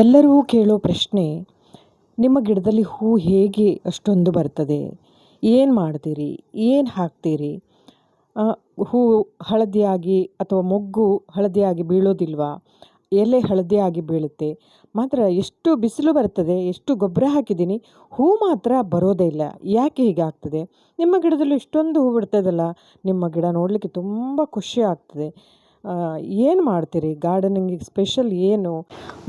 ಎಲ್ಲರೂ ಕೇಳೋ ಪ್ರಶ್ನೆ, ನಿಮ್ಮ ಗಿಡದಲ್ಲಿ ಹೂ ಹೇಗೆ ಅಷ್ಟೊಂದು ಬರ್ತದೆ? ಏನು ಮಾಡ್ತೀರಿ? ಏನು ಹಾಕ್ತೀರಿ? ಆ, ಹೂ ಹಳದಿಯಾಗಿ ಅಥವಾ ಮೊಗ್ಗು ಹಳದಿಯಾಗಿ ಬೀಳೋದಿಲ್ವಾ? ಎಲೆ ಹಳದಿಯಾಗಿ ಬೀಳುತ್ತೆ. ಮಾತ್ರ ಎಷ್ಟು ಬಿಸಿಲು ಬರ್ತದೆ, ಎಷ್ಟು ಗೊಬ್ಬರ ಹಾಕಿದ್ದೀನಿ, ಹೂ ಮಾತ್ರ ಬರೋದೇ ಇಲ್ಲ. ಯಾಕೆ ಹೀಗಾಗ್ತದೆ? ನಿಮ್ಮ ಗಿಡದಲ್ಲಿ ಇಷ್ಟೊಂದು ಹೂ ಬಿಡ್ತದಲ್ಲ, ನಿಮ್ಮ ಗಿಡ ನೋಡಲಿಕ್ಕೆ ತುಂಬ ಖುಷಿ ಆಗ್ತದೆ. ಏನು ಮಾಡ್ತೀರಿ? ಗಾರ್ಡನಿಂಗಿಗೆ ಸ್ಪೆಷಲ್ ಏನು?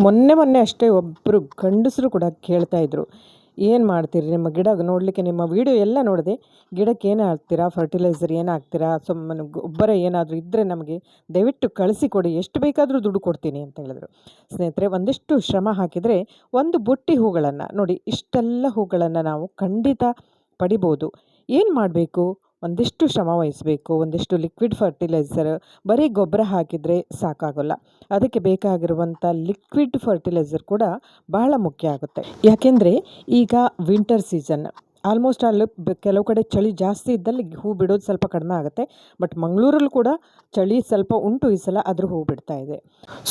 ಮೊನ್ನೆ ಮೊನ್ನೆ ಅಷ್ಟೇ ಒಬ್ಬರು ಗಂಡಸರು ಕೂಡ ಕೇಳ್ತಾಯಿದ್ರು, ಏನು ಮಾಡ್ತೀರಿ ನಿಮ್ಮ ಗಿಡ ನೋಡಲಿಕ್ಕೆ? ನಿಮ್ಮ ವೀಡಿಯೋ ಎಲ್ಲ ನೋಡಿದೆ, ಗಿಡಕ್ಕೆ ಏನು ಹಾಕ್ತೀರಾ? ಫರ್ಟಿಲೈಸರ್ ಏನು ಹಾಕ್ತೀರಾ? ಸುಮ್ಮನೆ ಗೊಬ್ಬರ ಏನಾದರೂ ಇದ್ದರೆ ನಮಗೆ ದಯವಿಟ್ಟು ಕಳಿಸಿಕೊಡಿ, ಎಷ್ಟು ಬೇಕಾದರೂ ದುಡ್ಡು ಕೊಡ್ತೀನಿ ಅಂತ ಹೇಳಿದ್ರು. ಸ್ನೇಹಿತರೆ, ಒಂದಿಷ್ಟು ಶ್ರಮ ಹಾಕಿದರೆ ಒಂದು ಬುಟ್ಟಿ ಹೂಗಳನ್ನು ನೋಡಿ, ಇಷ್ಟೆಲ್ಲ ಹೂಗಳನ್ನು ನಾವು ಖಂಡಿತ ಪಡಿಬೋದು. ಏನು ಮಾಡಬೇಕು? ಒಂದಿಷ್ಟು ಶ್ರಮ ವಹಿಸಬೇಕು, ಒಂದಿಷ್ಟು ಲಿಕ್ವಿಡ್ ಫರ್ಟಿಲೈಸರ್. ಬರೀ ಗೊಬ್ಬರ ಹಾಕಿದರೆ ಸಾಕಾಗೋಲ್ಲ, ಅದಕ್ಕೆ ಬೇಕಾಗಿರುವಂಥ ಲಿಕ್ವಿಡ್ ಫರ್ಟಿಲೈಸರ್ ಕೂಡ ಬಹಳ ಮುಖ್ಯ ಆಗುತ್ತೆ. ಯಾಕೆಂದರೆ ಈಗ ವಿಂಟರ್ ಸೀಸನ್, ಆಲ್ಮೋಸ್ಟ್ ಅಲ್ಲಿ ಕೆಲವು ಕಡೆ ಚಳಿ ಜಾಸ್ತಿ ಇದ್ದಲ್ಲಿ ಹೂ ಬಿಡೋದು ಸ್ವಲ್ಪ ಕಡಿಮೆ ಆಗುತ್ತೆ. ಬಟ್ ಮಂಗಳೂರಲ್ಲೂ ಕೂಡ ಚಳಿ ಸ್ವಲ್ಪ ಉಂಟು ಈ ಸಲ, ಆದರೂ ಹೂ ಬಿಡ್ತಾ ಇದೆ.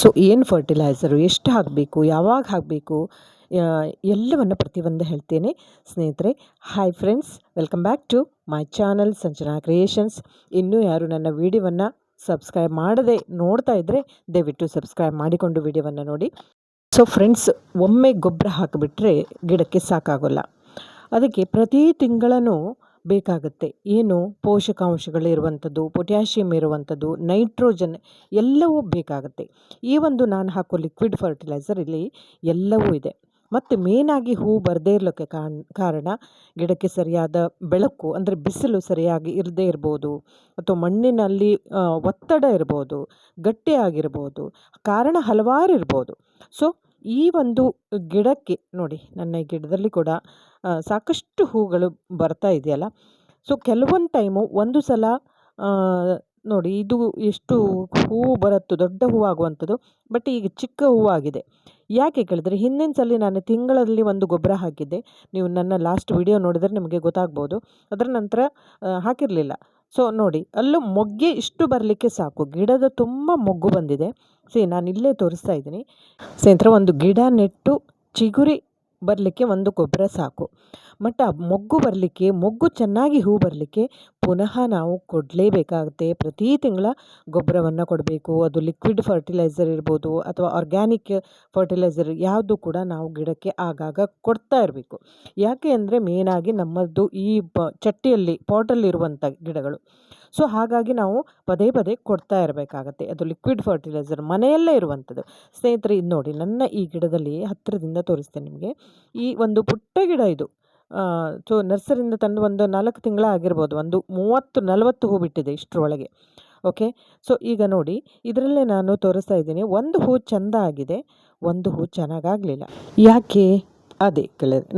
ಸೊ ಏನು ಫರ್ಟಿಲೈಸರು, ಎಷ್ಟು ಹಾಕಬೇಕು, ಯಾವಾಗ ಹಾಕಬೇಕು, ಎಲ್ಲವನ್ನು ಪ್ರತಿಯೊಂದು ಹೇಳ್ತೇನೆ ಸ್ನೇಹಿತರೆ. Hi friends, welcome back to my channel Sanjana creations. ಇನ್ನೂ ಯಾರು ನನ್ನ ವಿಡಿಯೋವನ್ನು ಸಬ್ಸ್ಕ್ರೈಬ್ ಮಾಡದೆ ನೋಡ್ತಾ ಇದ್ದರೆ ದಯವಿಟ್ಟು ಸಬ್ಸ್ಕ್ರೈಬ್ ಮಾಡಿಕೊಂಡು ವಿಡಿಯೋವನ್ನು ನೋಡಿ. ಸೊ ಫ್ರೆಂಡ್ಸ್, ಒಮ್ಮೆ ಗೊಬ್ಬರ ಹಾಕಿಬಿಟ್ರೆ ಗಿಡಕ್ಕೆ ಸಾಕಾಗೋಲ್ಲ, ಅದಕ್ಕೆ ಪ್ರತಿ ತಿಂಗಳೂ ಬೇಕಾಗುತ್ತೆ. ಏನು ಪೋಷಕಾಂಶಗಳಿರುವಂಥದ್ದು, ಪೊಟ್ಯಾಷಿಯಮ್ ಇರುವಂಥದ್ದು, ನೈಟ್ರೋಜನ್ ಎಲ್ಲವೂ ಬೇಕಾಗುತ್ತೆ. ಈ ಒಂದು ನಾನು ಹಾಕೋ ಲಿಕ್ವಿಡ್ ಫರ್ಟಿಲೈಸರ್ ಇಲ್ಲಿ ಎಲ್ಲವೂ ಇದೆ. ಮತ್ತು ಮೇನಾಗಿ ಹೂ ಬರದೇ ಇರಲಿಕ್ಕೆ ಕಾರಣ ಗಿಡಕ್ಕೆ ಸರಿಯಾದ ಬೆಳಕು, ಅಂದರೆ ಬಿಸಿಲು ಸರಿಯಾಗಿ ಇರದೇ ಇರ್ಬೋದು, ಅಥವಾ ಮಣ್ಣಿನಲ್ಲಿ ಒತ್ತಡ ಇರ್ಬೋದು, ಗಟ್ಟಿಯಾಗಿರ್ಬೋದು, ಕಾರಣ ಹಲವಾರು ಇರ್ಬೋದು. ಸೊ ಈ ಒಂದು ಗಿಡಕ್ಕೆ ನೋಡಿ, ನನ್ನ ಈ ಗಿಡದಲ್ಲಿ ಕೂಡ ಸಾಕಷ್ಟು ಹೂಗಳು ಬರ್ತಾ ಇದೆಯಲ್ಲ. ಸೊ ಕೆಲವೊಂದು ಟೈಮು ಒಂದು ಸಲ ನೋಡಿ, ಇದು ಎಷ್ಟು ಹೂವು ಬರುತ್ತೋ, ದೊಡ್ಡ ಹೂವು ಆಗುವಂಥದ್ದು. ಬಟ್ ಈಗ ಚಿಕ್ಕ ಹೂವಾಗಿದೆ. ಯಾಕೆ ಕೇಳಿದ್ರೆ, ಹಿಂದಿನ ಸಲ ನಾನು ತಿಂಗಳಲ್ಲಿ ಒಂದು ಗೊಬ್ಬರ ಹಾಕಿದ್ದೆ. ನೀವು ನನ್ನ ಲಾಸ್ಟ್ ವಿಡಿಯೋ ನೋಡಿದರೆ ನಿಮಗೆ ಗೊತ್ತಾಗ್ಬೋದು. ಅದರ ನಂತರ ಹಾಕಿರಲಿಲ್ಲ. ಸೊ ನೋಡಿ, ಅಲ್ಲೂ ಮೊಗ್ಗೆ ಇಷ್ಟು ಬರಲಿಕ್ಕೆ ಸಾಕು, ಗಿಡದ ತುಂಬ ಮೊಗ್ಗು ಬಂದಿದೆ. ನಾನು ಇಲ್ಲೇ ತೋರಿಸ್ತಾ ಇದ್ದೀನಿ ಸ್ನೇಹಿತರೆ. ಒಂದು ಗಿಡ ನೆಟ್ಟು ಚಿಗುರಿ ಬರಲಿಕ್ಕೆ ಒಂದು ಗೊಬ್ಬರ ಸಾಕು. ಬಟ್ ಆ ಮೊಗ್ಗು ಬರಲಿಕ್ಕೆ, ಮೊಗ್ಗು ಚೆನ್ನಾಗಿ ಹೂ ಬರಲಿಕ್ಕೆ ಪುನಃ ನಾವು ಕೊಡಲೇಬೇಕಾಗುತ್ತೆ. ಪ್ರತಿ ತಿಂಗಳ ಗೊಬ್ಬರವನ್ನು ಕೊಡಬೇಕು. ಅದು ಲಿಕ್ವಿಡ್ ಫರ್ಟಿಲೈಸರ್ ಇರ್ಬೋದು ಅಥವಾ ಆರ್ಗ್ಯಾನಿಕ್ ಫರ್ಟಿಲೈಸರ್, ಯಾವುದು ಕೂಡ ನಾವು ಗಿಡಕ್ಕೆ ಆಗಾಗ ಕೊಡ್ತಾ ಇರಬೇಕು. ಯಾಕೆ ಅಂದರೆ ಮೇನಾಗಿ ನಮ್ಮದು ಈ ಚಟ್ಟಿಯಲ್ಲಿ, ಪಾಟಲ್ಲಿರುವಂಥ ಗಿಡಗಳು. ಸೊ ಹಾಗಾಗಿ ನಾವು ಪದೇ ಪದೇ ಕೊಡ್ತಾ ಇರಬೇಕಾಗತ್ತೆ. ಅದು ಲಿಕ್ವಿಡ್ ಫರ್ಟಿಲೈಸರ್ ಮನೆಯಲ್ಲೇ ಇರುವಂಥದ್ದು. ಸ್ನೇಹಿತರೆ, ಇದು ನೋಡಿ, ನನ್ನ ಈ ಗಿಡದಲ್ಲಿ ಹತ್ತಿರದಿಂದ ತೋರಿಸ್ತೇನೆ ನಿಮಗೆ. ಈ ಒಂದು ಪುಟ್ಟ ಗಿಡ ಇದು. ಸೊ ನರ್ಸರಿಯಿಂದ ತಂದು ಒಂದು 4 ತಿಂಗಳ ಆಗಿರ್ಬೋದು. ಒಂದು 30-40 ಹೂ ಬಿಟ್ಟಿದೆ ಇಷ್ಟರೊಳಗೆ. ಓಕೆ. ಸೊ ಈಗ ನೋಡಿ, ಇದರಲ್ಲೇ ನಾನು ತೋರಿಸ್ತಾ ಇದ್ದೀನಿ. ಒಂದು ಹೂ ಚೆಂದ ಆಗಿದೆ, ಒಂದು ಹೂ ಚೆನ್ನಾಗಾಗಲಿಲ್ಲ. ಯಾಕೆ? ಅದೇ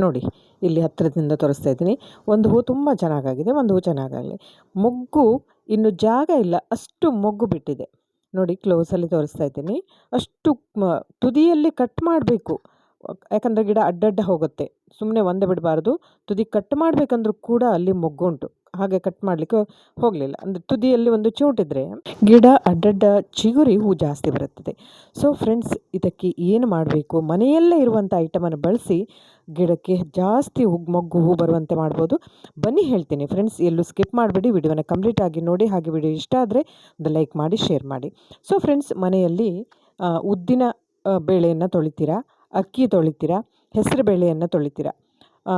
ನೋಡಿ, ಇಲ್ಲಿ ಹತ್ತಿರದಿಂದ ತೋರಿಸ್ತಾ ಇದ್ದೀನಿ. ಒಂದು ಹೂ ತುಂಬ ಚೆನ್ನಾಗಾಗಿದೆ, ಒಂದು ಹೂ ಚೆನ್ನಾಗಾಗಲಿ. ಮೊಗ್ಗು ಇನ್ನು ಜಾಗ ಇಲ್ಲ, ಅಷ್ಟು ಮೊಗ್ಗು ಬಿಟ್ಟಿದೆ. ನೋಡಿ, ಕ್ಲೋಸಲ್ಲಿ ತೋರಿಸ್ತಾ ಇದ್ದೀನಿ. ಅಷ್ಟು ತುದಿಯಲ್ಲಿ ಕಟ್ ಮಾಡಬೇಕು, ಯಾಕಂದರೆ ಗಿಡ ಅಡ್ಡಡ್ಡ ಹೋಗುತ್ತೆ. ಸುಮ್ಮನೆ ಒಂದೇ ಬಿಡಬಾರ್ದು, ತುದಿ ಕಟ್ ಮಾಡಬೇಕಂದ್ರೂ ಕೂಡ ಅಲ್ಲಿ ಮೊಗ್ಗುಂಟು. ಹಾಗೆ ಕಟ್ ಮಾಡಲಿಕ್ಕೆ ಹೋಗಲಿಲ್ಲ. ಅಂದರೆ ತುದಿಯಲ್ಲಿ ಒಂದು ಚೋಟಿದ್ರೆ ಗಿಡ ಅಡ್ಡಡ್ಡ ಚಿಗುರಿ ಹೂ ಜಾಸ್ತಿ ಬರುತ್ತದೆ. ಸೊ ಫ್ರೆಂಡ್ಸ್, ಇದಕ್ಕೆ ಏನು ಮಾಡಬೇಕು? ಮನೆಯಲ್ಲೇ ಇರುವಂಥ ಐಟಮನ್ನು ಬಳಸಿ ಗಿಡಕ್ಕೆ ಜಾಸ್ತಿ ಮೊಗ್ಗು ಹೂ ಬರುವಂತೆ ಮಾಡ್ಬೋದು. ಬನ್ನಿ ಹೇಳ್ತೀನಿ ಫ್ರೆಂಡ್ಸ್, ಎಲ್ಲೂ ಸ್ಕಿಪ್ ಮಾಡಬೇಡಿ, ವಿಡಿಯೋನ ಕಂಪ್ಲೀಟ್ ಆಗಿ ನೋಡಿ. ಹಾಗೆ ವಿಡಿಯೋ ಇಷ್ಟ ಆದರೆ ಒಂದು ಲೈಕ್ ಮಾಡಿ, ಶೇರ್ ಮಾಡಿ. ಸೊ ಫ್ರೆಂಡ್ಸ್, ಮನೆಯಲ್ಲಿ ಉದ್ದಿನ ಬೇಳೆಯನ್ನು ತೊಳಿತೀರಾ, ಅಕ್ಕಿ ತೊಳಿತೀರಾ, ಹೆಸರು ಬೇಳೆಯನ್ನು ತೊಳಿತೀರಾ,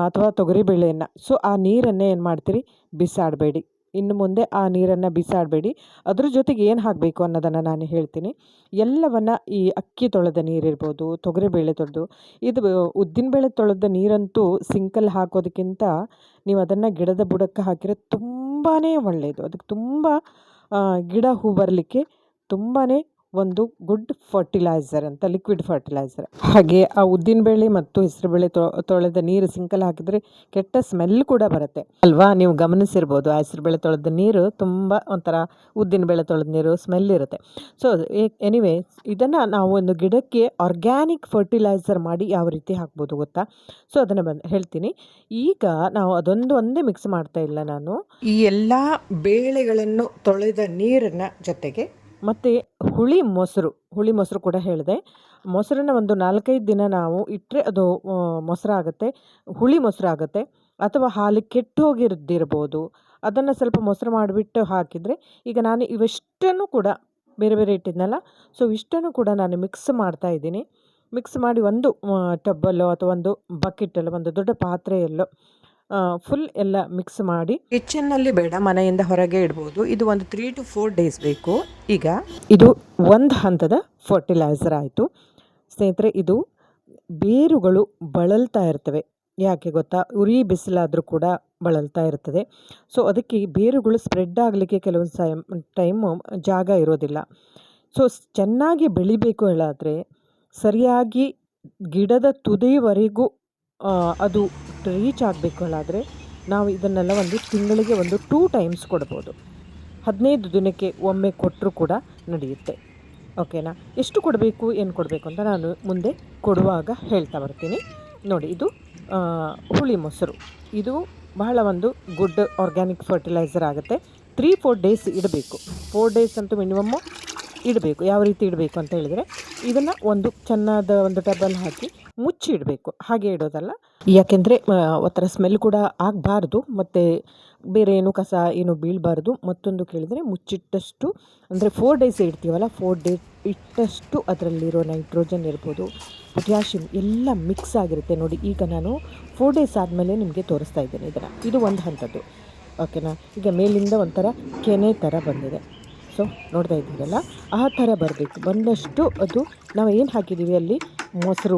ಅಥವಾ ತೊಗರಿ ಬೇಳೆಯನ್ನು. ಸೊ ಆ ನೀರನ್ನೇ ಏನು ಮಾಡ್ತೀರಿ? ಬಿಸಾಡಬೇಡಿ. ಇನ್ನು ಮುಂದೆ ಆ ನೀರನ್ನು ಬಿಸಾಡಬೇಡಿ. ಅದ್ರ ಜೊತೆಗೆ ಏನು ಹಾಕಬೇಕು ಅನ್ನೋದನ್ನು ನಾನು ಹೇಳ್ತೀನಿ. ಎಲ್ಲವನ್ನು, ಈ ಅಕ್ಕಿ ತೊಳೆದ ನೀರಿರ್ಬೋದು, ತೊಗರಿಬೇಳೆ ತೊಳೆದು, ಇದು ಉದ್ದಿನಬೇಳೆ ತೊಳೆದ ನೀರಂತೂ ಸಿಂಕಲ್ಲಿ ಹಾಕೋದಕ್ಕಿಂತ ನೀವು ಅದನ್ನು ಗಿಡದ ಬುಡಕ್ಕೆ ಹಾಕಿದ್ರೆ ತುಂಬಾ ಒಳ್ಳೆಯದು. ಅದಕ್ಕೆ ತುಂಬ ಗಿಡ ಹೂ ಬರಲಿಕ್ಕೆ ತುಂಬಾ ಒಂದು ಗುಡ್ ಫರ್ಟಿಲೈಸರ್ ಅಂತ, ಲಿಕ್ವಿಡ್ ಫರ್ಟಿಲೈಸರ್. ಹಾಗೆ ಆ ಉದ್ದಿನಬೇಳೆ ಮತ್ತು ಹೆಸರುಬೇಳೆ ತೊಳೆದ ನೀರು ಸಿಂಕಲ್ಲಿ ಹಾಕಿದರೆ ಕೆಟ್ಟ ಸ್ಮೆಲ್ ಕೂಡ ಬರುತ್ತೆ ಅಲ್ವಾ? ನೀವು ಗಮನಿಸಿರ್ಬೋದು, ಆ ಹೆಸರುಬೇಳೆ ತೊಳೆದ ನೀರು ತುಂಬ ಒಂಥರ, ಉದ್ದಿನಬೇಳೆ ತೊಳೆದ ನೀರು ಸ್ಮೆಲ್ ಇರುತ್ತೆ. ಸೊ ಎನಿವೇ, ಇದನ್ನು ನಾವು ಒಂದು ಗಿಡಕ್ಕೆ ಆರ್ಗ್ಯಾನಿಕ್ ಫರ್ಟಿಲೈಸರ್ ಮಾಡಿ ಯಾವ ರೀತಿ ಹಾಕ್ಬೋದು ಗೊತ್ತಾ? ಸೊ ಅದನ್ನು ಹೇಳ್ತೀನಿ. ಈಗ ನಾವು ಒಂದೇ ಮಿಕ್ಸ್ ಮಾಡ್ತಾ ಇಲ್ಲ ನಾನು. ಈ ಎಲ್ಲ ಬೇಳೆಗಳನ್ನು ತೊಳೆದ ನೀರನ್ನು ಜೊತೆಗೆ ಮತ್ತು ಹುಳಿ ಮೊಸರು ಕೂಡ ಹೇಳಿದೆ. ಮೊಸರನ್ನ ಒಂದು 4-5 ದಿನ ನಾವು ಇಟ್ಟರೆ ಅದು ಮೊಸರಾಗುತ್ತೆ, ಹುಳಿ ಮೊಸರಾಗುತ್ತೆ. ಅಥವಾ ಹಾಲು ಕೆಟ್ಟು ಹೋಗಿರ್ದಿರ್ಬೋದು. ಅದನ್ನು ಸ್ವಲ್ಪ ಮೊಸರು ಮಾಡಿಬಿಟ್ಟು ಹಾಕಿದರೆ, ಈಗ ನಾನು ಇವಿಷ್ಟನ್ನು ಕೂಡ ಬೇರೆ ಬೇರೆ ಇಟ್ಟಿದ್ನಲ್ಲ, ಸೊ ಇಷ್ಟನ್ನು ಕೂಡ ನಾನು ಮಿಕ್ಸ್ ಮಾಡ್ತಾ ಇದ್ದೀನಿ. ಮಿಕ್ಸ್ ಮಾಡಿ ಒಂದು ಟಬ್ಬಲ್ಲೋ ಅಥವಾ ಒಂದು ಬಕೆಟಲ್ಲೋ, ಒಂದು ದೊಡ್ಡ ಪಾತ್ರೆಯಲ್ಲೋ ಫುಲ್ ಎಲ್ಲ ಮಿಕ್ಸ್ ಮಾಡಿ, ಕಿಚನ್ನಲ್ಲಿ ಬೇಡ, ಮನೆಯಿಂದ ಹೊರಗೆ ಇಡ್ಬೋದು. ಇದು ಒಂದು 3 to 4 ಡೇಸ್ ಬೇಕು. ಈಗ ಇದು ಒಂದು ಹಂತದ ಫರ್ಟಿಲೈಸರ್ ಆಯಿತು ಸ್ನೇಹಿತರೆ. ಇದು ಬೇರುಗಳು ಬಳಲ್ತಾ ಇರ್ತವೆ. ಯಾಕೆ ಗೊತ್ತಾ? ಉರಿ ಬಿಸಿಲಾದರೂ ಕೂಡ ಬಳಲ್ತಾ ಇರ್ತದೆ. ಸೊ ಅದಕ್ಕೆ ಬೇರುಗಳು ಸ್ಪ್ರೆಡ್ ಆಗಲಿಕ್ಕೆ ಕೆಲವೊಂದು ಟೈಮು ಜಾಗ ಇರೋದಿಲ್ಲ. ಸೊ ಚೆನ್ನಾಗಿ ಬೆಳಿಬೇಕು ಹೇಳಾದರೆ, ಸರಿಯಾಗಿ ಗಿಡದ ತುದಿವರೆಗೂ ಅದು ರೀಚ್ ಆಗಬೇಕು ಹೇಳಾದರೆ, ನಾವು ಇದನ್ನೆಲ್ಲ ಒಂದು ತಿಂಗಳಿಗೆ ಒಂದು 2 ಟೈಮ್ಸ್ ಕೊಡ್ಬೋದು. 15 ದಿನಕ್ಕೆ ಒಮ್ಮೆ ಕೊಟ್ಟರೂ ಕೂಡ ನಡೆಯುತ್ತೆ. ಓಕೆನಾ? ಎಷ್ಟು ಕೊಡಬೇಕು, ಏನು ಕೊಡಬೇಕು ಅಂತ ನಾನು ಮುಂದೆ ಕೊಡುವಾಗ ಹೇಳ್ತಾ ಬರ್ತೀನಿ. ನೋಡಿ, ಇದು ಹುಳಿ ಮೊಸರು. ಇದು ಬಹಳ ಒಂದು ಗುಡ್ ಆರ್ಗ್ಯಾನಿಕ್ ಫರ್ಟಿಲೈಸರ್ ಆಗುತ್ತೆ. 3-4 ಡೇಸ್ ಇಡಬೇಕು. 4 ಡೇಸ್ ಅಂತೂ ಮಿನಿಮಮ್ಮು ಇಡಬೇಕು. ಯಾವ ರೀತಿ ಇಡಬೇಕು ಅಂತ ಹೇಳಿದರೆ, ಇದನ್ನು ಒಂದು ಚೆನ್ನಾದ ಒಂದು ಟಬ್ಬಲ್ಲಿ ಹಾಕಿ ಮುಚ್ಚಿ ಇಡಬೇಕು. ಹಾಗೆ ಇಡೋದಲ್ಲ, ಯಾಕೆಂದರೆ ಒಂಥರ ಸ್ಮೆಲ್ ಕೂಡ ಆಗಬಾರ್ದು, ಮತ್ತು ಬೇರೆ ಏನು ಕಸ ಏನು ಬೀಳಬಾರ್ದು. ಮತ್ತೊಂದು ಕೇಳಿದರೆ, ಮುಚ್ಚಿಟ್ಟಷ್ಟು ಅಂದರೆ 4 ಡೇಸ್ ಇಡ್ತೀವಲ್ಲ, 4 ಡೇಸ್ ಇಟ್ಟಷ್ಟು ಅದರಲ್ಲಿರೋ ನೈಟ್ರೋಜನ್ ಇರ್ಬೋದು, ಪೊಟ್ಯಾಷಿಯಮ್ ಎಲ್ಲ ಮಿಕ್ಸ್ ಆಗಿರುತ್ತೆ. ನೋಡಿ, ಈಗ ನಾನು 4 ಡೇಸ್ ಆದಮೇಲೆ ನಿಮಗೆ ತೋರಿಸ್ತಾ ಇದ್ದೇನೆ ಇದನ್ನು. ಇದು ಒಂದು ಹಂತದ್ದು. ಓಕೆನಾ? ಈಗ ಮೇಲಿಂದ ಒಂಥರ ಕೆನೆ ಥರ ಬಂದಿದೆ. ಸೊ ನೋಡ್ತಾ ಇದ್ದೀರಲ್ಲ, ಆ ಥರ ಬರಬೇಕು. ಬಂದಷ್ಟು ಅದು ನಾವು ಏನು ಹಾಕಿದ್ದೀವಿ ಅಲ್ಲಿ, ಮೊಸರು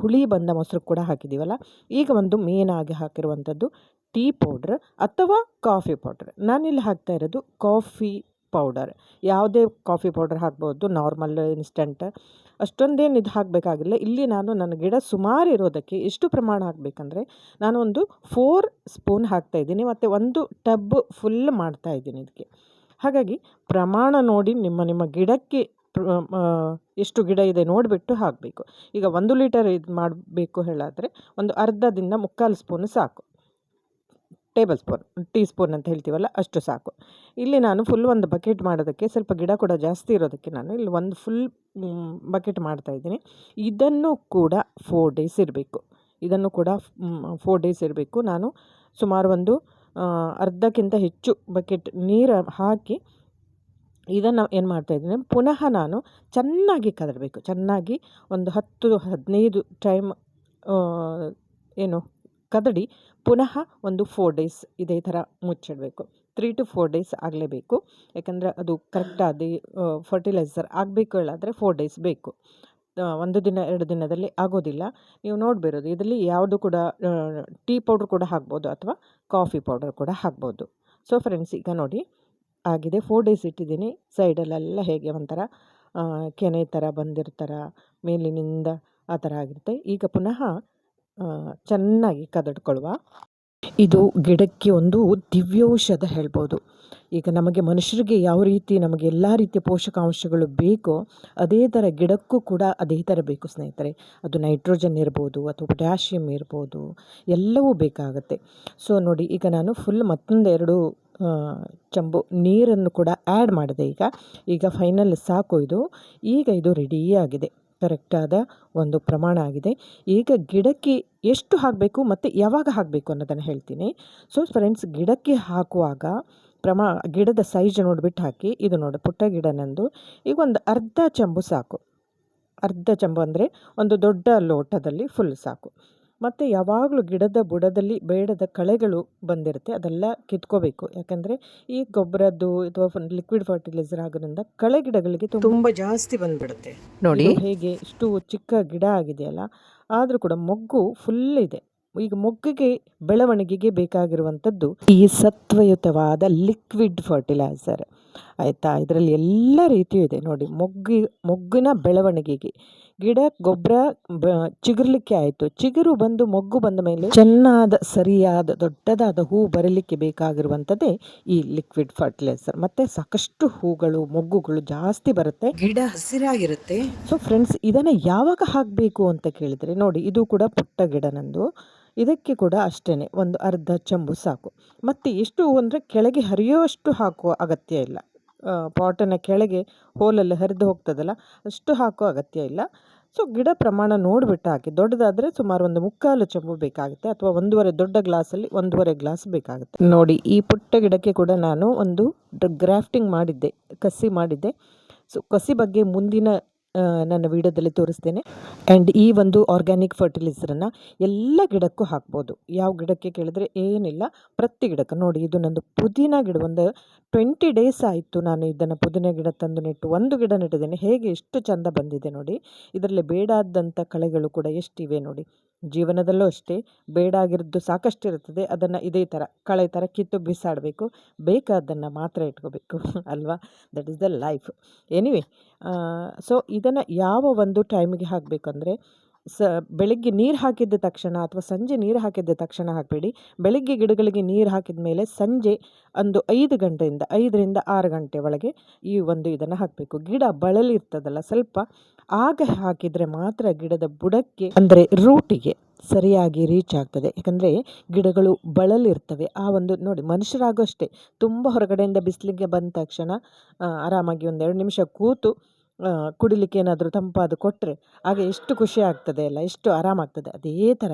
ಹುಳಿ ಬಂದ ಮೊಸರು ಕೂಡ ಹಾಕಿದ್ದೀವಲ್ಲ. ಈಗ ಒಂದು ಮೇನಾಗಿ ಹಾಕಿರುವಂಥದ್ದು ಟೀ ಪೌಡ್ರ್ ಅಥವಾ ಕಾಫಿ ಪೌಡ್ರ್. ನಾನಿಲ್ಲಿ ಹಾಕ್ತಾ ಇರೋದು ಕಾಫಿ ಪೌಡರ್. ಯಾವುದೇ ಕಾಫಿ ಪೌಡರ್ ಹಾಕ್ಬೋದು, ನಾರ್ಮಲ್, ಇನ್ಸ್ಟಂಟ್, ಅಷ್ಟೊಂದೇನು ಇದು ಹಾಕಬೇಕಾಗಿಲ್ಲ. ಇಲ್ಲಿ ನಾನು ನನ್ನ ಗಿಡ ಸುಮಾರು ಇರೋದಕ್ಕೆ ಎಷ್ಟು ಪ್ರಮಾಣ ಹಾಕಬೇಕಂದ್ರೆ, ನಾನು ಒಂದು 4 ಸ್ಪೂನ್ ಹಾಕ್ತಾಯಿದ್ದೀನಿ, ಮತ್ತು ಒಂದು ಟಬ್ ಫುಲ್ ಮಾಡ್ತಾಯಿದ್ದೀನಿ ಇದಕ್ಕೆ. ಹಾಗಾಗಿ ಪ್ರಮಾಣ ನೋಡಿ ನಿಮ್ಮ ಗಿಡಕ್ಕೆ ಎಷ್ಟು ಗಿಡ ಇದೆ ನೋಡಿಬಿಟ್ಟು ಹಾಕಬೇಕು. ಈಗ 1 ಲೀಟರ್ ಇದು ಮಾಡಬೇಕು ಹೇಳಾದರೆ ಒಂದು ಅರ್ಧದಿಂದ 3/4 ಸ್ಪೂನು ಸಾಕು. ಟೇಬಲ್ ಸ್ಪೂನ್, ಟೀ ಸ್ಪೂನ್ ಅಂತ ಹೇಳ್ತೀವಲ್ಲ, ಅಷ್ಟು ಸಾಕು. ಇಲ್ಲಿ ನಾನು ಫುಲ್ ಒಂದು ಬಕೆಟ್ ಮಾಡೋದಕ್ಕೆ, ಸ್ವಲ್ಪ ಗಿಡ ಕೂಡ ಜಾಸ್ತಿ ಇರೋದಕ್ಕೆ ನಾನು ಇಲ್ಲಿ ಒಂದು ಫುಲ್ ಬಕೆಟ್ ಮಾಡ್ತಾಯಿದ್ದೀನಿ. ಇದನ್ನು ಕೂಡ 4 ಡೇಸ್ ಇರಬೇಕು. ಇದನ್ನು ಕೂಡ 4 ಡೇಸ್ ಇರಬೇಕು. ನಾನು ಸುಮಾರು ಒಂದು ಅರ್ಧಕ್ಕಿಂತ ಹೆಚ್ಚು ಬಕೆಟ್ ನೀರು ಹಾಕಿ ಇದನ್ನು ಏನು ಮಾಡ್ತಾಯಿದ್ದೀನಿ, ಪುನಃ ನಾನು ಚೆನ್ನಾಗಿ ಕದಡಬೇಕು. ಚೆನ್ನಾಗಿ ಒಂದು 10-15 ಟೈಮ್ ಕದಡಿ ಪುನಃ ಒಂದು 4 ಡೇಸ್ ಇದೇ ಥರ ಮುಚ್ಚಿಡಬೇಕು. 3 to 4 ಡೇಸ್ ಆಗಲೇಬೇಕು. ಯಾಕಂದರೆ ಅದು ಕರೆಕ್ಟಾಗಿ ಫರ್ಟಿಲೈಸರ್ ಆಗಬೇಕು ಹೇಳಾದರೆ 4 ಡೇಸ್ ಬೇಕು. 1 ದಿನ 2 ದಿನದಲ್ಲಿ ಆಗೋದಿಲ್ಲ. ನೀವು ನೋಡಬೇರೋದು ಇದರಲ್ಲಿ ಯಾವುದು ಕೂಡ ಟೀ ಪೌಡ್ರ್ ಕೂಡ ಹಾಕ್ಬೋದು, ಅಥವಾ ಕಾಫಿ ಪೌಡರ್ ಕೂಡ ಹಾಕ್ಬೋದು. ಸೊ ಫ್ರೆಂಡ್ಸ್, ಈಗ ನೋಡಿ ಆಗಿದೆ. 4 ಡೇಸ್ ಇಟ್ಟಿದ್ದೀನಿ. ಸೈಡಲ್ಲೆಲ್ಲ ಹೇಗೆ ಒಂಥರ ಕೆನೆ ಥರ ಬಂದಿರ್ತಾರ, ಮೇಲಿನಿಂದ ಆ ಥರ ಆಗಿರುತ್ತೆ. ಈಗ ಪುನಃ ಚೆನ್ನಾಗಿ ಕದಡ್ಕೊಳ್ಳುವ. ಇದು ಗಿಡಕ್ಕೆ ಒಂದು ದಿವ್ಯೌಷಧ ಹೇಳ್ಬೋದು. ಈಗ ನಮಗೆ ಮನುಷ್ಯರಿಗೆ ಯಾವ ರೀತಿ ನಮಗೆ ಎಲ್ಲ ರೀತಿಯ ಪೋಷಕಾಂಶಗಳು ಬೇಕೋ, ಅದೇ ಥರ ಗಿಡಕ್ಕೂ ಕೂಡ ಅದೇ ಥರ ಬೇಕು ಸ್ನೇಹಿತರೆ. ಅದು ನೈಟ್ರೋಜನ್ ಇರ್ಬೋದು, ಅಥವಾ ಪೊಟ್ಯಾಷಿಯಮ್ ಇರ್ಬೋದು, ಎಲ್ಲವೂ ಬೇಕಾಗುತ್ತೆ. ಸೊ ನೋಡಿ, ಈಗ ನಾನು ಫುಲ್ ಮತ್ತೊಂದು 2 ಚಂಬು ನೀರನ್ನು ಕೂಡ ಆ್ಯಡ್ ಮಾಡಿದೆ. ಈಗ ಫೈನಲ್ ಸಾಕು ಇದು. ಈಗ ಇದು ರೆಡಿಯಾಗಿದೆ, ಕರೆಕ್ಟಾದ ಒಂದು ಪ್ರಮಾಣ ಆಗಿದೆ. ಈಗ ಗಿಡಕ್ಕೆ ಎಷ್ಟು ಹಾಕಬೇಕು ಮತ್ತು ಯಾವಾಗ ಹಾಕಬೇಕು ಅನ್ನೋದನ್ನು ಹೇಳ್ತೀನಿ. ಸೊ ಫ್ರೆಂಡ್ಸ್, ಗಿಡಕ್ಕೆ ಹಾಕುವಾಗ ಗಿಡದ ಸೈಜ್ ನೋಡಿಬಿಟ್ಟು ಹಾಕಿ. ಇದು ನೋಡಿ, ಪುಟ್ಟ ಗಿಡ ನಂದು. ಈಗ ಒಂದು ಅರ್ಧ ಚಂಬು ಸಾಕು. ಅರ್ಧ ಚಂಬು ಅಂದರೆ ಒಂದು ದೊಡ್ಡ ಲೋಟದಲ್ಲಿ ಫುಲ್ ಸಾಕು. ಮತ್ತು ಯಾವಾಗಲೂ ಗಿಡದ ಬುಡದಲ್ಲಿ ಬೇಡದ ಕಳೆಗಳು ಬಂದಿರುತ್ತೆ, ಅದೆಲ್ಲ ಕಿತ್ಕೋಬೇಕು. ಯಾಕಂದರೆ ಈ ಗೊಬ್ಬರದ್ದು ಅಥವಾ ಲಿಕ್ವಿಡ್ ಫರ್ಟಿಲೈಸರ್ ಆಗೋದ್ರಿಂದ ಕಳೆ ಗಿಡಗಳಿಗೆ ತುಂಬ ಜಾಸ್ತಿ ಬಂದುಬಿಡುತ್ತೆ. ನೋಡಿ ಹೇಗೆ ಇಷ್ಟು ಚಿಕ್ಕ ಗಿಡ ಆಗಿದೆಯಲ್ಲ, ಆದರೂ ಕೂಡ ಮೊಗ್ಗು ಫುಲ್ ಇದೆ. ಈಗ ಮೊಗ್ಗಿಗೆ ಬೆಳವಣಿಗೆಗೆ ಬೇಕಾಗಿರುವಂಥದ್ದು ಈ ಸತ್ವಯುತವಾದ ಲಿಕ್ವಿಡ್ ಫರ್ಟಿಲೈಸರ್ ಆಯಿತಾ. ಇದರಲ್ಲಿ ಎಲ್ಲ ರೀತಿಯೂ ಇದೆ ನೋಡಿ. ಮೊಗ್ಗಿನ ಬೆಳವಣಿಗೆಗೆ ಗಿಡ ಗೊಬ್ಬರ ಚಿಗುರ್ಲಿಕ್ಕೆ ಆಯಿತು, ಚಿಗುರು ಬಂದು ಮೊಗ್ಗು ಬಂದ ಮೇಲೆ ಚೆನ್ನಾದ ಸರಿಯಾದ ದೊಡ್ಡದಾದ ಹೂ ಬರಲಿಕ್ಕೆ ಬೇಕಾಗಿರುವಂಥದ್ದೇ ಈ ಲಿಕ್ವಿಡ್ ಫರ್ಟಿಲೈಸರ್. ಮತ್ತು ಸಾಕಷ್ಟು ಹೂಗಳು ಮೊಗ್ಗುಗಳು ಜಾಸ್ತಿ ಬರುತ್ತೆ, ಗಿಡ ಹಸಿರಾಗಿರುತ್ತೆ. ಸೊ ಫ್ರೆಂಡ್ಸ್, ಇದನ್ನು ಯಾವಾಗ ಹಾಕಬೇಕು ಅಂತ ಕೇಳಿದರೆ, ನೋಡಿ ಇದು ಕೂಡ ಪುಟ್ಟ ಗಿಡ ನಂದು. ಇದಕ್ಕೆ ಕೂಡ ಅಷ್ಟೇ ಒಂದು ಅರ್ಧ ಚಂಬು ಸಾಕು. ಮತ್ತು ಎಷ್ಟು ಅಂದರೆ ಕೆಳಗೆ ಹರಿಯುವಷ್ಟು ಹಾಕುವ ಅಗತ್ಯ ಇಲ್ಲ. ಪಾಟನ್ನು ಕೆಳಗೆ ಹೋಲಲ್ಲಿ ಹರಿದು ಹೋಗ್ತದಲ್ಲ ಅಷ್ಟು ಹಾಕೋ ಅಗತ್ಯ ಇಲ್ಲ. ಸೊ ಗಿಡ ಪ್ರಮಾಣ ನೋಡಿಬಿಟ್ಟು ಹಾಕಿ. ದೊಡ್ಡದಾದರೆ ಸುಮಾರು ಒಂದು 3/4 ಚೆಂಬು ಬೇಕಾಗುತ್ತೆ, ಅಥವಾ 1.5 ದೊಡ್ಡ ಗ್ಲಾಸಲ್ಲಿ 1.5 ಗ್ಲಾಸ್ ಬೇಕಾಗುತ್ತೆ. ನೋಡಿ, ಈ ಪುಟ್ಟ ಗಿಡಕ್ಕೆ ಕೂಡ ನಾನು ಒಂದು ಗ್ರಾಫ್ಟಿಂಗ್ ಮಾಡಿದ್ದೆ, ಕಸಿ ಮಾಡಿದ್ದೆ. ಸೊ ಕಸಿ ಬಗ್ಗೆ ಮುಂದಿನ ನನ್ನ ವಿಡಿಯೋದಲ್ಲಿ ತೋರಿಸ್ತೇನೆ. ಆ್ಯಂಡ್ ಈ ಒಂದು ಆರ್ಗ್ಯಾನಿಕ್ ಫರ್ಟಿಲೈಸರನ್ನು ಎಲ್ಲ ಗಿಡಕ್ಕೂ ಹಾಕ್ಬೋದು. ಯಾವ ಗಿಡಕ್ಕೆ ಕೇಳಿದ್ರೆ ಏನಿಲ್ಲ, ಪ್ರತಿ ಗಿಡಕ್ಕೆ. ನೋಡಿ, ಇದು ನಂದು ಪುದೀನ ಗಿಡ. ಒಂದು 20 ಡೇಸ್ ಆಯಿತು ನಾನು ಇದನ್ನು ಪುದೀನ ಗಿಡ ತಂದು ನೆಟ್ಟು. ಒಂದು ಗಿಡ ನೆಟ್ಟಿದ್ದೇನೆ, ಹೇಗೆ ಎಷ್ಟು ಚೆಂದ ಬಂದಿದೆ ನೋಡಿ. ಇದರಲ್ಲಿ ಬೇಡಾದಂಥ ಕಳೆಗಳು ಕೂಡ ಎಷ್ಟಿವೆ ನೋಡಿ. ಜೀವನದಲ್ಲೂ ಅಷ್ಟೇ, ಬೇಡಾಗಿರೋದು ಸಾಕಷ್ಟು ಇರುತ್ತದೆ. ಅದನ್ನು ಇದೇ ಥರ ಕಳೆ ಥರ ಕಿತ್ತು ಬಿಸಾಡಬೇಕು, ಬೇಕಾದನ್ನು ಮಾತ್ರ ಇಟ್ಕೋಬೇಕು ಅಲ್ವಾ. That is the life. Anyway, so ಇದನ್ನು ಯಾವ ಒಂದು ಟೈಮಿಗೆ ಹಾಕಬೇಕಂದ್ರೆ, ಬೆಳಗ್ಗೆ ನೀರು ಹಾಕಿದ್ದ ತಕ್ಷಣ ಅಥವಾ ಸಂಜೆ ನೀರು ಹಾಕಿದ್ದ ತಕ್ಷಣ ಹಾಕಬೇಡಿ. ಬೆಳಗ್ಗೆ ಗಿಡಗಳಿಗೆ ನೀರು ಹಾಕಿದ ಮೇಲೆ ಸಂಜೆ ಒಂದು 5ರಿಂದ 6 ಗಂಟೆ ಒಳಗೆ ಈ ಒಂದು ಇದನ್ನು ಹಾಕಬೇಕು. ಗಿಡ ಬಳಲಿರ್ತದಲ್ಲ ಸ್ವಲ್ಪ, ಆಗ ಹಾಕಿದರೆ ಮಾತ್ರ ಗಿಡದ ಬುಡಕ್ಕೆ ಅಂದರೆ ರೂಟಿಗೆ ಸರಿಯಾಗಿ ರೀಚ್ ಆಗ್ತದೆ. ಯಾಕಂದರೆ ಗಿಡಗಳು ಬಳಲಿರ್ತವೆ. ಆ ಒಂದು ನೋಡಿ, ಮನುಷ್ಯರಾಗೂ ಅಷ್ಟೇ, ತುಂಬ ಹೊರಗಡೆಯಿಂದ ಬಿಸಿಲಿಗೆ ಬಂದ ತಕ್ಷಣ ಆರಾಮಾಗಿ 1-2 ನಿಮಿಷ ಕೂತು ಕುಡಿಲಿಕ್ಕೆ ಏನಾದರೂ ತಂಪಾದ ಕೊಟ್ಟರೆ ಆಗ ಎಷ್ಟು ಖುಷಿ ಆಗ್ತದೆ ಅಲ್ಲ, ಎಷ್ಟು ಆರಾಮಾಗ್ತದೆ. ಅದೇ ಥರ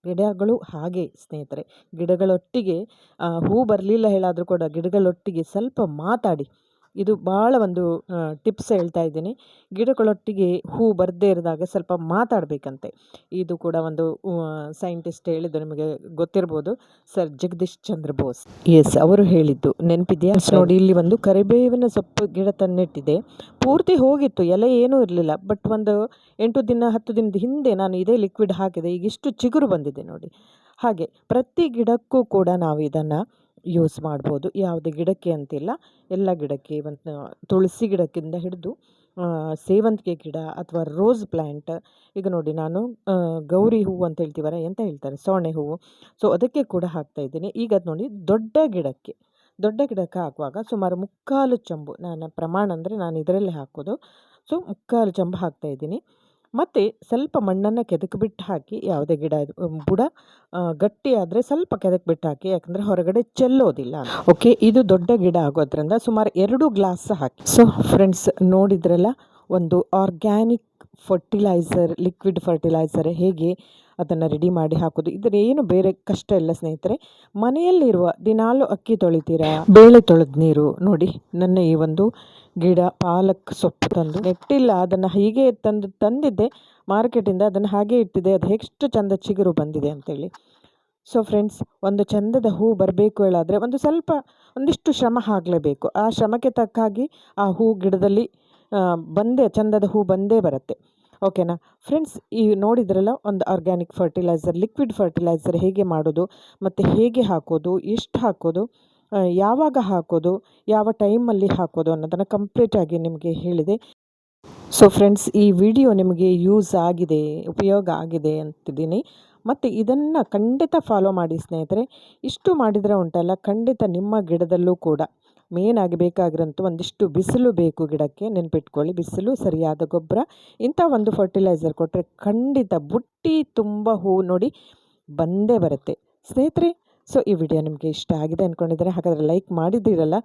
ಗಿಡಗಳು ಹಾಗೆ ಸ್ನೇಹಿತರೆ. ಗಿಡಗಳೊಟ್ಟಿಗೆ ಹೂ ಬರಲಿಲ್ಲ ಹೇಳಾದರೂ ಕೂಡ ಗಿಡಗಳೊಟ್ಟಿಗೆ ಸ್ವಲ್ಪ ಮಾತಾಡಿ. ಇದು ಭಾಳ ಒಂದು ಟಿಪ್ಸ್ ಹೇಳ್ತಾ ಇದ್ದೀನಿ. ಗಿಡಗಳೊಟ್ಟಿಗೆ ಹೂ ಬರದೇ ಇರಿದಾಗ ಸ್ವಲ್ಪ ಮಾತಾಡಬೇಕಂತೆ. ಇದು ಕೂಡ ಒಂದು ಸೈಂಟಿಸ್ಟ್ ಹೇಳಿದ್ದು, ನಿಮಗೆ ಗೊತ್ತಿರ್ಬೋದು, ಸರ್ ಜಗದೀಶ್ ಚಂದ್ರ ಬೋಸ್. ಎಸ್, ಅವರು ಹೇಳಿದ್ದು ನೆನಪಿದೆಯಾ? ನೋಡಿ, ಇಲ್ಲಿ ಒಂದು ಕರಿಬೇವಿನ ಸೊಪ್ಪು ಗಿಡ ತಂದಿಟ್ಟಿದೆ. ಪೂರ್ತಿ ಹೋಗಿತ್ತು, ಎಲೆ ಏನೂ ಇರಲಿಲ್ಲ. ಬಟ್ ಒಂದು 8 ದಿನ 10 ದಿನದ ಹಿಂದೆ ನಾನು ಇದೇ ಲಿಕ್ವಿಡ್ ಹಾಕಿದೆ. ಈಗ ಇಷ್ಟು ಚಿಗುರು ಬಂದಿದೆ ನೋಡಿ. ಹಾಗೆ ಪ್ರತಿ ಗಿಡಕ್ಕೂ ಕೂಡ ನಾವು ಇದನ್ನು ಯೂಸ್ ಮಾಡ್ಬೋದು. ಯಾವುದೇ ಗಿಡಕ್ಕೆ ಅಂತಿಲ್ಲ, ಎಲ್ಲ ಗಿಡಕ್ಕೆ. ಒಂದು ತುಳಸಿ ಗಿಡಕ್ಕಿಂತ ಹಿಡಿದು ಸೇವಂತಿಗೆ ಗಿಡ ಅಥವಾ ರೋಸ್ ಪ್ಲ್ಯಾಂಟ್. ಈಗ ನೋಡಿ, ನಾನು ಗೌರಿ ಹೂವು ಅಂತ ಹೇಳ್ತೀವಲ್ಲ, ಎಂತ ಹೇಳ್ತಾರೆ, ಸೊನ್ನೆ ಹೂವು. ಸೊ ಅದಕ್ಕೆ ಕೂಡ ಹಾಕ್ತಾಯಿದ್ದೀನಿ. ಈಗ ಅದು ನೋಡಿ, ದೊಡ್ಡ ಗಿಡಕ್ಕೆ ಹಾಕುವಾಗ ಸುಮಾರು 3/4 ಚೆಂಬು ನನ್ನ ಪ್ರಮಾಣ, ಅಂದರೆ ನಾನು ಇದರಲ್ಲೇ ಹಾಕೋದು. ಸೊ 3/4 ಚೆಂಬು ಹಾಕ್ತಾಯಿದ್ದೀನಿ. ಮತ್ತು ಸ್ವಲ್ಪ ಮಣ್ಣನ್ನು ಕೆದಕ್ಬಿಟ್ಟು ಹಾಕಿ. ಯಾವುದೇ ಗಿಡ ಬುಡ ಗಟ್ಟಿ ಆದರೆ ಸ್ವಲ್ಪ ಕೆದಕ್ಬಿಟ್ಟು ಹಾಕಿ, ಯಾಕಂದರೆ ಹೊರಗಡೆ ಚೆಲ್ಲೋದಿಲ್ಲ. ಓಕೆ, ಇದು ದೊಡ್ಡ ಗಿಡ ಆಗೋದ್ರಿಂದ ಸುಮಾರು 2 ಗ್ಲಾಸ್ ಹಾಕಿ. ಸೊ ಫ್ರೆಂಡ್ಸ್, ನೋಡಿದ್ರಲ್ಲ, ಒಂದು ಆರ್ಗ್ಯಾನಿಕ್ ಫರ್ಟಿಲೈಸರ್, ಲಿಕ್ವಿಡ್ ಫರ್ಟಿಲೈಸರ್ ಹೇಗೆ ಅದನ್ನು ರೆಡಿ ಮಾಡಿ ಹಾಕೋದು. ಏನು ಬೇರೆ ಕಷ್ಟ ಇಲ್ಲ ಸ್ನೇಹಿತರೆ. ಮನೆಯಲ್ಲಿರುವ ದಿನಾಲು ಅಕ್ಕಿ ತೊಳಿತೀರಾ, ಬೇಳೆ ತೊಳೆದ ನೀರು ನೋಡಿ. ನನ್ನ ಈ ಒಂದು ಗಿಡ ಪಾಲಕ್ ಸೊಪ್ಪು ತಂದು ನೆಟ್ಟಿಲ್ಲ, ಅದನ್ನು ಹೀಗೆ ತಂದಿದ್ದೆ ಮಾರ್ಕೆಟಿಂದ. ಅದನ್ನು ಹಾಗೆ ಇಟ್ಟಿದೆ. ಅದು ಎಷ್ಟು ಚಂದ ಚಿಗುರು ಬಂದಿದೆ ಅಂತೇಳಿ. ಸೊ ಫ್ರೆಂಡ್ಸ್, ಒಂದು ಚಂದದ ಹೂ ಬರಬೇಕು ಹೇಳಾದರೆ ಒಂದಿಷ್ಟು ಶ್ರಮ ಆಗಲೇಬೇಕು. ಆ ಶ್ರಮಕ್ಕೆ ತಕ್ಕ ಹಾಗೆ ಆ ಹೂ ಗಿಡದಲ್ಲಿ ಚಂದದ ಹೂ ಬಂದೇ ಬರುತ್ತೆ. ಓಕೆನಾ ಫ್ರೆಂಡ್ಸ್? ಈ ನೋಡಿದ್ರಲ್ಲ, ಒಂದು ಆರ್ಗ್ಯಾನಿಕ್ ಫರ್ಟಿಲೈಸರ್, ಲಿಕ್ವಿಡ್ ಫರ್ಟಿಲೈಸರ್ ಹೇಗೆ ಮಾಡೋದು, ಮತ್ತು ಹೇಗೆ ಹಾಕೋದು, ಎಷ್ಟು ಹಾಕೋದು, ಯಾವಾಗ ಹಾಕೋದು, ಯಾವ ಟೈಮಲ್ಲಿ ಹಾಕೋದು ಅನ್ನೋದನ್ನು ಕಂಪ್ಲೀಟಾಗಿ ನಿಮಗೆ ಹೇಳಿದೆ. ಸೊ ಫ್ರೆಂಡ್ಸ್, ಈ ವಿಡಿಯೋ ನಿಮಗೆ ಯೂಸ್ ಆಗಿದೆ, ಉಪಯೋಗ ಆಗಿದೆ ಅಂತಿದ್ದೀನಿ. ಮತ್ತು ಇದನ್ನು ಖಂಡಿತ ಫಾಲೋ ಮಾಡಿ ಸ್ನೇಹಿತರೆ. ಇಷ್ಟು ಮಾಡಿದರೆ ಉಂಟಲ್ಲ, ಖಂಡಿತ ನಿಮ್ಮ ಗಿಡದಲ್ಲೂ ಕೂಡ ಮೇನ್ ಆಗಿ ಬೇಕಾಗಿರೋಂಥ ಒಂದಿಷ್ಟು ಬಿಸಿಲು ಬೇಕು ಗಿಡಕ್ಕೆ. ನೆನ್ಪಿಟ್ಕೊಳ್ಳಿ, ಬಿಸಿಲು, ಸರಿಯಾದ ಗೊಬ್ಬರ, ಇಂಥ ಒಂದು ಫರ್ಟಿಲೈಸರ್ ಕೊಟ್ಟರೆ ಖಂಡಿತ ಬುಟ್ಟಿ ತುಂಬ ಹೂ ನೋಡಿ ಬಂದೇ ಬರುತ್ತೆ ಸ್ನೇಹಿತರೆ. ಸೊ ಈ ವಿಡಿಯೋ ನಿಮಗೆ ಇಷ್ಟ ಆಗಿದೆ ಅಂದ್ಕೊಂಡಿದ್ದಾರೆ. ಹಾಗಾದರೆ ಲೈಕ್ ಮಾಡಿದ್ದೀರಲ್ಲ,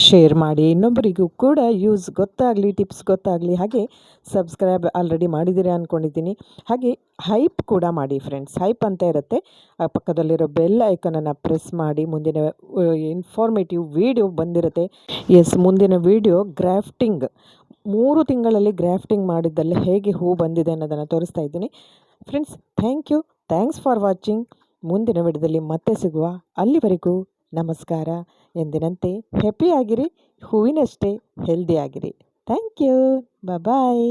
ಶೇರ್ ಮಾಡಿ, ಇನ್ನೊಬ್ಬರಿಗೂ ಕೂಡ ಯೂಸ್ ಗೊತ್ತಾಗಲಿ, ಟಿಪ್ಸ್ ಗೊತ್ತಾಗಲಿ. ಹಾಗೆ ಸಬ್ಸ್ಕ್ರೈಬ್ ಆಲ್ರೆಡಿ ಮಾಡಿದ್ದೀರಾ ಅಂದ್ಕೊಂಡಿದ್ದೀನಿ. ಹಾಗೆ ಹೈಪ್ ಕೂಡ ಮಾಡಿ ಫ್ರೆಂಡ್ಸ್. ಹೈಪ್ ಅಂತ ಇರುತ್ತೆ, ಆ ಪಕ್ಕದಲ್ಲಿರೋ ಬೆಲ್ ಐಕನನ್ನು ಪ್ರೆಸ್ ಮಾಡಿ. ಮುಂದಿನ ಇನ್ಫಾರ್ಮೇಟಿವ್ ವಿಡಿಯೋ ಬಂದಿರುತ್ತೆ. ಎಸ್, ಮುಂದಿನ ವಿಡಿಯೋ ಗ್ರಾಫ್ಟಿಂಗ್, 3 ತಿಂಗಳಲ್ಲಿ ಗ್ರಾಫ್ಟಿಂಗ್ ಮಾಡಿದ್ದಲ್ಲಿ ಹೇಗೆ ಹೂ ಬಂದಿದೆ ಅನ್ನೋದನ್ನು ತೋರಿಸ್ತಾ ಇದ್ದೀನಿ ಫ್ರೆಂಡ್ಸ್. Thanks for watching. ಮುಂದಿನ ವಿಡಿಯೋದಲ್ಲಿ ಮತ್ತೆ ಸಿಗುವ. ಅಲ್ಲಿವರೆಗೂ ನಮಸ್ಕಾರ. ಎಂದಿನಂತೆ ಹ್ಯಾಪಿ ಆಗಿರಿ, ಹೂವಿನಷ್ಟೇ ಹೆಲ್ದಿ ಆಗಿರಿ. Thank you. ಬಾಯ್.